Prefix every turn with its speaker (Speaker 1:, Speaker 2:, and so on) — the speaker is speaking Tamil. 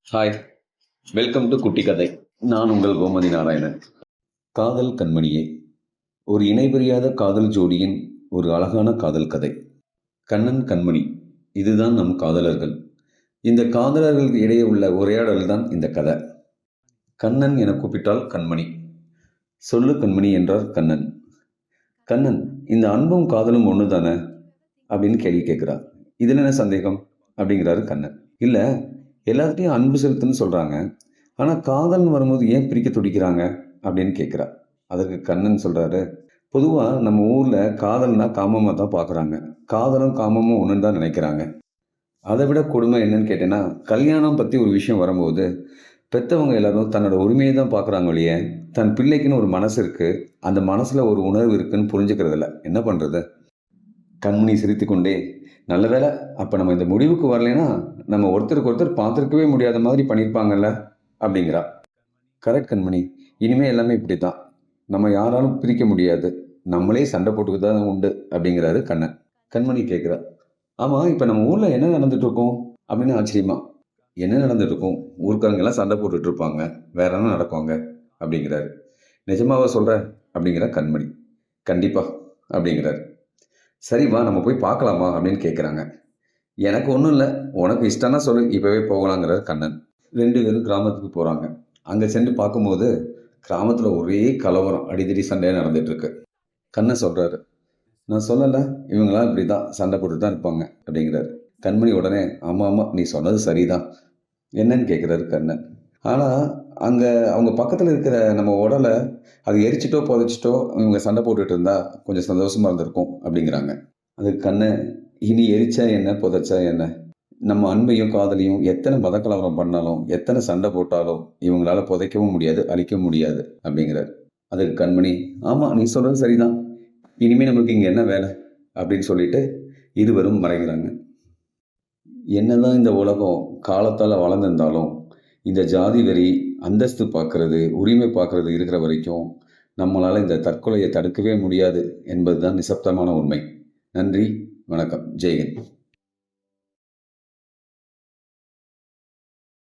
Speaker 1: ஹாய், வெல்கம் டு குட்டி கதை. நான் உங்கள் கோமதி நாராயணன். காதல் கண்மணியே, ஒரு இணைபிரியாத காதல் ஜோடியின் ஒரு அழகான காதல் கதை. கண்ணன் கண்மணி, இதுதான் நம் காதலர்கள். இந்த காதலர்கள் இடையே உள்ள உரையாடல் தான் இந்த கதை. கண்ணன் என கூப்பிட்டால் கண்மணி. சொல்லு கண்மணி என்றார் கண்ணன். கண்ணன், இந்த அன்பும் காதலும் ஒன்று தானே அப்படின்னு கேள்வி கேட்குறார். இதில் என்ன சந்தேகம் அப்படிங்கிறாரு கண்ணன். இல்லை, எல்லாத்தையும் அன்பு செலுத்துன்னு சொல்கிறாங்க, ஆனால் காதல்னு வரும்போது ஏன் பிரிக்க துடிக்கிறாங்க அப்படின்னு கேட்குறா. அதற்கு கண்ணன் சொல்கிறாரு, பொதுவாக நம்ம ஊரில் காதல்னா காமமாக தான் பார்க்குறாங்க. காதலும் காமமும் ஒன்றுன்னு தான் நினைக்கிறாங்க. அதை விட கொடுமை என்னன்னு கேட்டேன்னா, கல்யாணம் பற்றி ஒரு விஷயம் வரும்போது பெற்றவங்க எல்லாரும் தன்னோட உரிமையை தான் பார்க்குறாங்க இல்லையே, தன் பிள்ளைக்குன்னு ஒரு மனசு இருக்குது, அந்த மனசில் ஒரு உணர்வு இருக்குன்னு புரிஞ்சுக்கிறதில்ல. என்ன பண்ணுறது? கண்மணி சிரித்து கொண்டே, நல்ல வேலை, அப்போ நம்ம இந்த முடிவுக்கு வரலைன்னா நம்ம ஒருத்தருக்கு ஒருத்தர் பார்த்துருக்கவே முடியாத மாதிரி பண்ணியிருப்பாங்கல்ல அப்படிங்கிறா. கரெக்ட் கண்மணி, இனிமேல் எல்லாமே இப்படி தான், நம்ம யாராலும் பிரிக்க முடியாது, நம்மளே சண்டை போட்டுக்கிட்டு தான் உண்டு அப்படிங்கிறாரு கண்ணன். கண்மணி கேட்குறா, ஆமாம், இப்போ நம்ம ஊரில் என்ன நடந்துட்டு இருக்கோம் அப்படின்னு ஆச்சரியமா. என்ன நடந்துட்டு இருக்கோம்? ஊருக்காரங்கெல்லாம் சண்டை போட்டுட்டு இருப்பாங்க, வேற என்ன நடக்குவாங்க அப்படிங்கிறாரு. நிஜமாவா சொல்கிற அப்படிங்கிற கண்மணி. கண்டிப்பா அப்படிங்கிறாரு. சரி வா, நம்ம போய் பார்க்கலாமா அப்படின்னு கேட்குறாங்க. எனக்கு ஒன்றும் இல்லை, உனக்கு இஷ்டம்னா சொல்லு, இப்போவே போகலாங்கிறார் கண்ணன். 2 பேரும் கிராமத்துக்கு போகிறாங்க. அங்கே சென்று பார்க்கும்போது கிராமத்தில் ஒரே கலவரம், அடிதடி சண்டையாக நடந்துகிட்ருக்கு. கண்ணன் சொல்கிறாரு, நான் சொல்லலை, இவங்களாம் இப்படி தான் சண்டை போட்டு தான் இருப்பாங்க அப்படிங்கிறாரு. கண்மணி உடனே, ஆமாம் ஆமாம், நீ சொன்னது சரிதான், என்னன்னு கேட்குறாரு கண்ணன். ஆனால் அங்கே அவங்க பக்கத்தில் இருக்கிற நம்ம உடலை அது எரிச்சிட்டோ புதைச்சிட்டோ இவங்க சண்டை போட்டுட்டு இருந்தா கொஞ்சம் சந்தோஷமாக இருந்திருக்கும் அப்படிங்கிறாங்க. அதுக்கு கண்ணன், இனி எரிச்சா என்ன புதைச்சா என்ன, நம்ம அன்பையும் காதலையும் எத்தனை மதக்கலவரம் பண்ணாலும் எத்தனை சண்டை போட்டாலும் இவங்களால புதைக்கவும் முடியாது, அழிக்கவும் முடியாது அப்படிங்கிறார். அதுக்கு கண்மணி, ஆமாம் நீ சொல்கிறது சரிதான், இனிமேல் நம்மளுக்கு இங்கே என்ன வேலை அப்படின்னு சொல்லிட்டு இருவரும் மறைகிறாங்க. என்னதான் இந்த உலகம் காலத்தால் வளர்ந்திருந்தாலும் இந்த ஜாதி வெறி, அந்தஸ்து பார்க்கறது, உரிமை பார்க்கறது இருக்கிற வரைக்கும் நம்மளால் இந்த தற்கொலையை தடுக்கவே முடியாது என்பதுதான் நிசப்தமான உண்மை. நன்றி, வணக்கம், ஜெய்ஹிந்த்.